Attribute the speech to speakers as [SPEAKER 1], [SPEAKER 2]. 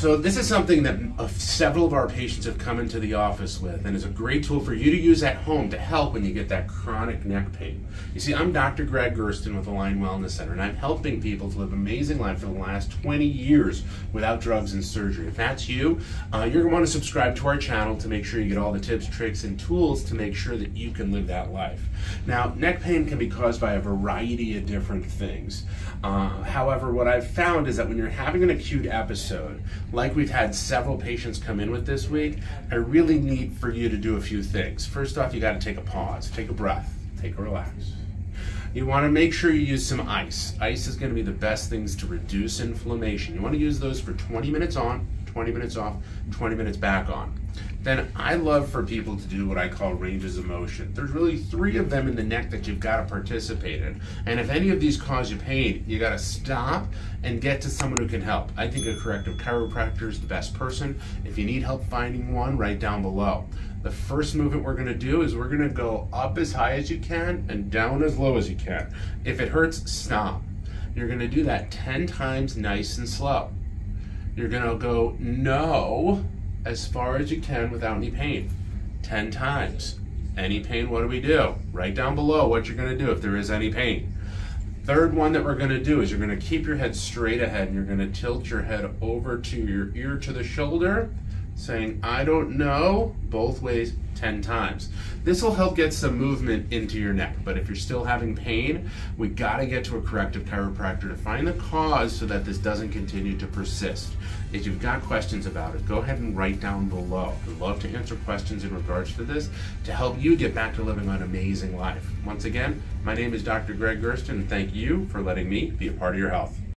[SPEAKER 1] So this is something that several of our patients have come into the office with, and is a great tool for you to use at home to help when you get that chronic neck pain. You see, I'm Dr. Greg Gersten with Align Wellness Center, and I'm helping people to live an amazing life for the last 20 years without drugs and surgery. If that's you, you're going to want to subscribe to our channel to make sure you get all the tips, tricks, and tools to make sure that you can live that life. Now, neck pain can be caused by a variety of different things. However, what I've found is that when you're having an acute episode, like we've had several patients come in with this week, I really need for you to do a few things. First off, you got to take a pause, take a breath, take a relax. You want to make sure you use some ice. Ice is going to be the best things to reduce inflammation. You want to use those for 20 minutes on, 20 minutes off, 20 minutes back on. Then I love for people to do what I call ranges of motion. There's really 3 of them in the neck that you've got to participate in. And if any of these cause you pain, you got to stop and get to someone who can help. I think a corrective chiropractor is the best person. If you need help finding one, right down below. The first movement we're going to do is we're going to go up as high as you can and down as low as you can. If it hurts, stop. You're going to do that 10 times nice and slow. You're going to go no as far as you can without any pain. 10 times. Any pain, what do we do? Right down below what you're going to do if there is any pain. Third one that we're going to do is you're going to keep your head straight ahead and you're going to tilt your head over to your ear to the shoulder, saying, I don't know, both ways 10 times. This will help get some movement into your neck, but if you're still having pain, we got to get to a corrective chiropractor to find the cause so that this doesn't continue to persist. If you've got questions about it, go ahead and write down below. I'd love to answer questions in regards to this to help you get back to living an amazing life. Once again, my name is Dr. Greg Gersten, and thank you for letting me be a part of your health.